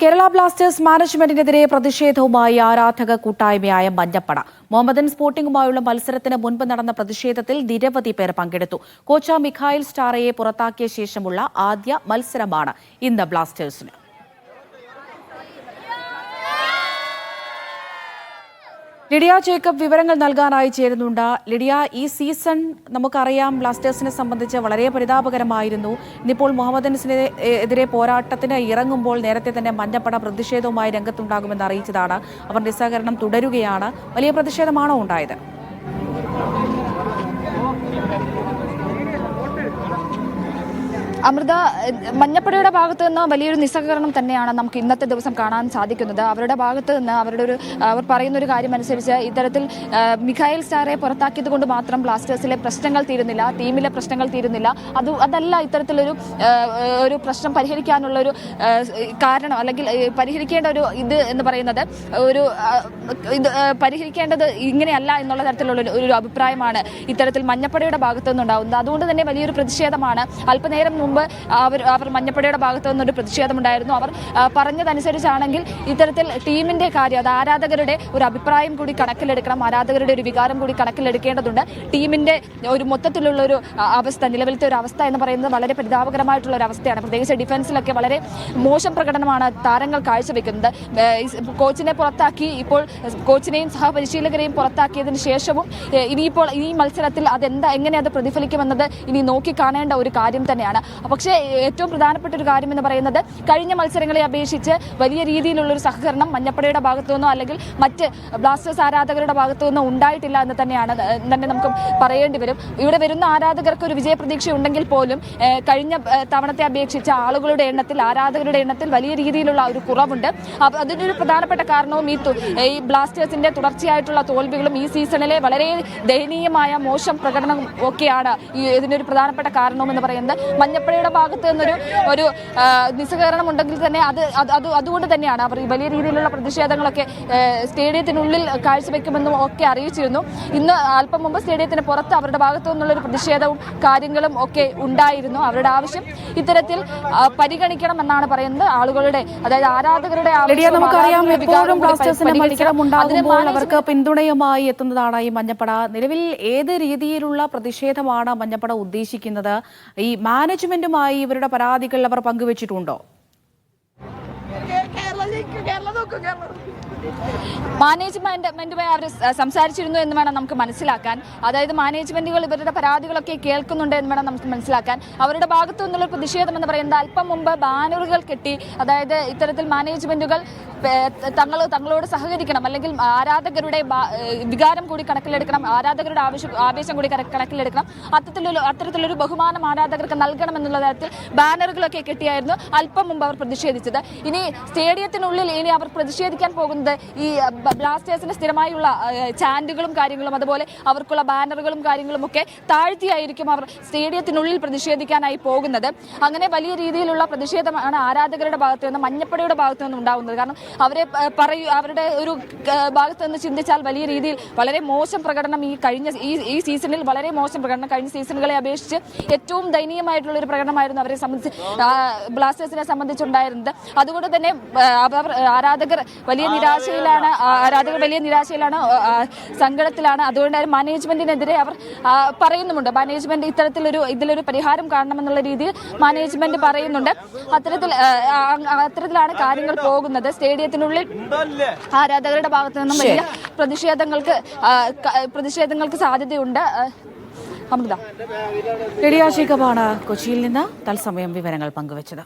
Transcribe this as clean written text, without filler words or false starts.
Kerala Blasters മാനേജ്മെന്റിനെതിരെ പ്രതിഷേധവുമായി ആരാധക കൂട്ടായ്മയായ മഞ്ഞപ്പട. മുഹമ്മദൻ സ്പോർട്ടിംഗുമായുള്ള മത്സരത്തിന് മുൻപ് നടന്ന പ്രതിഷേധത്തിൽ നിരവധി പേർ പങ്കെടുത്ു. കോച്ച് മിഖായിൽ സ്റ്റാറയെ പുറത്താക്കിയ ശേഷമുള്ള ആദ്യ മത്സരമാണ് ഇന്ന് ബ്ലാസ്റ്റേഴ്സിന്. ലിഡിയ ജേക്കബ് വിവരങ്ങൾ നൽകാനായി ചേരുന്നുണ്ട്. ലിഡിയ, ഈ സീസൺ നമുക്കറിയാം ബ്ലാസ്റ്റേഴ്സിനെ സംബന്ധിച്ച് വളരെ പരിതാപകരമായിരുന്നു. ഇന്നിപ്പോൾ മുഹമ്മദൻസിനെതിരെ പോരാട്ടത്തിന് ഇറങ്ങുമ്പോൾ നേരത്തെ തന്നെ മഞ്ഞപ്പട പ്രതിഷേധവുമായി രംഗത്തുണ്ടാകുമെന്ന് അറിയിച്ചതാണ്. അവർ നിസ്സഹകരണം തുടരുകയാണ്. വലിയ പ്രതിഷേധമാണോ ഉണ്ടായത്? അമൃത, മഞ്ഞപ്പടയുടെ ഭാഗത്തു നിന്ന് വലിയൊരു നിസ്സഹകരണം തന്നെയാണ് നമുക്ക് ഇന്നത്തെ ദിവസം കാണാൻ സാധിക്കുന്നത്. അവരുടെ ഭാഗത്ത് നിന്ന് അവർ പറയുന്ന ഒരു കാര്യം അനുസരിച്ച് ഇത്തരത്തിൽ മിഖായിൽ സ്റ്റാറെ പുറത്താക്കിയത് കൊണ്ട് മാത്രം ബ്ലാസ്റ്റേഴ്സിലെ പ്രശ്നങ്ങൾ തീരുന്നില്ല, ടീമിലെ പ്രശ്നങ്ങൾ തീരുന്നില്ല. അതല്ല ഇത്തരത്തിലൊരു പ്രശ്നം പരിഹരിക്കാനുള്ള ഒരു കാരണം, അല്ലെങ്കിൽ പരിഹരിക്കേണ്ട ഒരു ഇത് എന്ന് പറയുന്നത് പരിഹരിക്കേണ്ടത് ഇങ്ങനെയല്ല എന്നുള്ള തരത്തിലുള്ള ഒരു അഭിപ്രായമാണ് ഇത്തരത്തിൽ മഞ്ഞപ്പടയുടെ ഭാഗത്തു നിന്നുണ്ടാകുന്നത്. അതുകൊണ്ട് തന്നെ വലിയൊരു പ്രതിഷേധമാണ്. അല്പനേരം മുമ്പ് അവർ മഞ്ഞപ്പടയുടെ ഭാഗത്തു നിന്നൊരു പ്രതിഷേധമുണ്ടായിരുന്നു. അവർ പറഞ്ഞതനുസരിച്ചാണെങ്കിൽ ഇത്തരത്തിൽ ടീമിന്റെ കാര്യം, അത് ആരാധകരുടെ ഒരു അഭിപ്രായം കൂടി കണക്കിലെടുക്കണം, ആരാധകരുടെ ഒരു വികാരം കൂടി കണക്കിലെടുക്കേണ്ടതുണ്ട്. ടീമിന്റെ ഒരു മൊത്തത്തിലുള്ള ഒരു അവസ്ഥ, നിലവിലത്തെ ഒരു അവസ്ഥ എന്ന് പറയുന്നത് വളരെ പരിതാപകരമായിട്ടുള്ള ഒരു അവസ്ഥയാണ്. പ്രത്യേകിച്ച് ഡിഫൻസിലൊക്കെ വളരെ മോശം പ്രകടനമാണ് താരങ്ങൾ കാഴ്ചവെക്കുന്നത്. കോച്ചിനെ പുറത്താക്കി, ഇപ്പോൾ കോച്ചിനെയും സഹപരിശീലകരെയും പുറത്താക്കിയതിന് ശേഷവും ഇനിയിപ്പോൾ ഈ മത്സരത്തിൽ എങ്ങനെ അത് പ്രതിഫലിക്കുമെന്നത് ഇനി നോക്കിക്കാണേണ്ട ഒരു കാര്യം തന്നെയാണ്. പക്ഷേ ഏറ്റവും പ്രധാനപ്പെട്ട ഒരു കാര്യം എന്ന് പറയുന്നത് കഴിഞ്ഞ മത്സരങ്ങളെ അപേക്ഷിച്ച് വലിയ രീതിയിലുള്ളൊരു സഹകരണം മഞ്ഞപ്പടയുടെ ഭാഗത്തു നിന്നോ അല്ലെങ്കിൽ മറ്റ് ബ്ലാസ്റ്റേഴ്സ് ആരാധകരുടെ ഭാഗത്തു നിന്നോ ഉണ്ടായിട്ടില്ല എന്ന് തന്നെ നമുക്ക് പറയേണ്ടി വരും. ഇവിടെ വരുന്ന ആരാധകർക്ക് ഒരു വിജയപ്രതീക്ഷ ഉണ്ടെങ്കിൽ പോലും കഴിഞ്ഞ തവണത്തെ അപേക്ഷിച്ച് ആളുകളുടെ എണ്ണത്തിൽ, ആരാധകരുടെ എണ്ണത്തിൽ വലിയ രീതിയിലുള്ള ഒരു കുറവുണ്ട്. അതിനൊരു പ്രധാനപ്പെട്ട കാരണവും ഈ ബ്ലാസ്റ്റേഴ്സിന്റെ തുടർച്ചയായിട്ടുള്ള തോൽവികളും ഈ സീസണിലെ വളരെ ദയനീയമായ മോശം പ്രകടനം ഒക്കെയാണ് ഇതിനൊരു പ്രധാനപ്പെട്ട കാരണവും എന്ന് പറയുന്നത്. മഞ്ഞപ്പടയുടെ ഭാഗത്ത് നിന്നൊരു നിസ്സഹകരണം ഉണ്ടെങ്കിൽ തന്നെ അതുകൊണ്ട് തന്നെയാണ് അവർ വലിയ രീതിയിലുള്ള പ്രതിഷേധങ്ങളൊക്കെ സ്റ്റേഡിയത്തിനുള്ളിൽ കാഴ്ചവെക്കുമെന്നും ഒക്കെ അറിയിച്ചിരുന്നു. ഇന്ന് അല്പം മുമ്പ് സ്റ്റേഡിയത്തിന് പുറത്ത് അവരുടെ ഭാഗത്തു നിന്നുള്ളൊരു പ്രതിഷേധവും കാര്യങ്ങളും ഒക്കെ ഉണ്ടായിരുന്നു. അവരുടെ ആവശ്യം ഇത്തരത്തിൽ പരിഗണിക്കണം എന്നാണ് പറയുന്നത്. ആളുകളുടെ, അതായത് ആരാധകരുടെ അവർക്ക് പിന്തുണയുമായി എത്തുന്നതാണ് ഈ മഞ്ഞപ്പട. നിലവിൽ ഏത് രീതിയിലുള്ള പ്രതിഷേധമാണ് മഞ്ഞപ്പട ഉദ്ദേശിക്കുന്നത്? ഈ മാനേജ്മെന്റുമായി ഇവരുടെ പരാതികൾ അവർ പങ്കുവച്ചിട്ടുണ്ടോ? മാനേജ്മെന്റുമായി അവർ സംസാരിച്ചിരുന്നു എന്ന് വേണം നമുക്ക് മനസ്സിലാക്കാൻ. അതായത് മാനേജ്മെന്റുകൾ ഇവരുടെ പരാതികളൊക്കെ കേൾക്കുന്നുണ്ട് എന്ന് വേണം നമുക്ക് മനസ്സിലാക്കാൻ. അവരുടെ ഭാഗത്തു നിന്നുള്ള പ്രതിഷേധം എന്ന് പറയുന്നത് അല്പം മുമ്പ് ബാനറുകൾ കെട്ടി, അതായത് ഇത്തരത്തിൽ മാനേജ്മെന്റുകൾ തങ്ങളോട് സഹകരിക്കണം, അല്ലെങ്കിൽ ആരാധകരുടെ വികാരം കൂടി കണക്കിലെടുക്കണം, ആരാധകരുടെ ആവേശം കൂടി കണക്കിലെടുക്കണം, അത്തരത്തിലൊരു ബഹുമാനം ആരാധകർക്ക് നൽകണം എന്നുള്ള തരത്തിൽ ബാനറുകളൊക്കെ കെട്ടിയായിരുന്നു അല്പം മുമ്പ് അവർ പ്രതിഷേധിച്ചത്. ഇനി സ്റ്റേഡിയത്തിനുള്ളിൽ ഇനി അവർ പ്രതിഷേധിക്കാൻ പോകുന്നത് ഈ ബ്ലാസ്റ്റേഴ്സിന് സ്ഥിരമായുള്ള ചാൻഡുകളും കാര്യങ്ങളും, അതുപോലെ അവർക്കുള്ള ബാനറുകളും കാര്യങ്ങളും ഒക്കെ താഴ്ത്തിയായിരിക്കും അവർ സ്റ്റേഡിയത്തിനുള്ളിൽ പ്രതിഷേധിക്കാനായി പോകുന്നത്. അങ്ങനെ വലിയ രീതിയിലുള്ള പ്രതിഷേധമാണ് ആരാധകരുടെ ഭാഗത്തു നിന്ന്, മഞ്ഞപ്പടയുടെ ഭാഗത്തു നിന്നും ഉണ്ടാകുന്നത്. കാരണം അവരുടെ ഒരു ഭാഗത്ത് നിന്ന് ചിന്തിച്ചാൽ വലിയ രീതിയിൽ വളരെ മോശം പ്രകടനം ഈ സീസണിൽ വളരെ മോശം പ്രകടനം, കഴിഞ്ഞ സീസണുകളെ അപേക്ഷിച്ച് ഏറ്റവും ദയനീയമായിട്ടുള്ള ഒരു പ്രകടനമായിരുന്നു അവരെ സംബന്ധിച്ച്, ബ്ലാസ്റ്റേഴ്സിനെ സംബന്ധിച്ചുണ്ടായിരുന്നത്. അതുകൊണ്ട് തന്നെ ആരാധകർ വലിയ നിരാശയിലാണ്, സങ്കടത്തിലാണ്. അതുകൊണ്ട് മാനേജ്മെന്റിനെതിരെ അവർ പറയുന്നുമുണ്ട്. മാനേജ്മെന്റ് ഇതിലൊരു പരിഹാരം കാണണമെന്നുള്ള രീതിയിൽ മാനേജ്മെന്റ് പറയുന്നുണ്ട്. അത്തരത്തിലാണ് കാര്യങ്ങൾ പോകുന്നത്. സ്റ്റേഡിയത്തിനുള്ളിൽ ആരാധകരുടെ ഭാഗത്തു നിന്നും വലിയ പ്രതിഷേധങ്ങൾക്ക് സാധ്യതയുണ്ട്. അമൃത, ലിഡിയ ജേക്കബാണ് കൊച്ചിയിൽ നിന്ന് തത്സമയം വിവരങ്ങൾ പങ്കുവച്ചത്.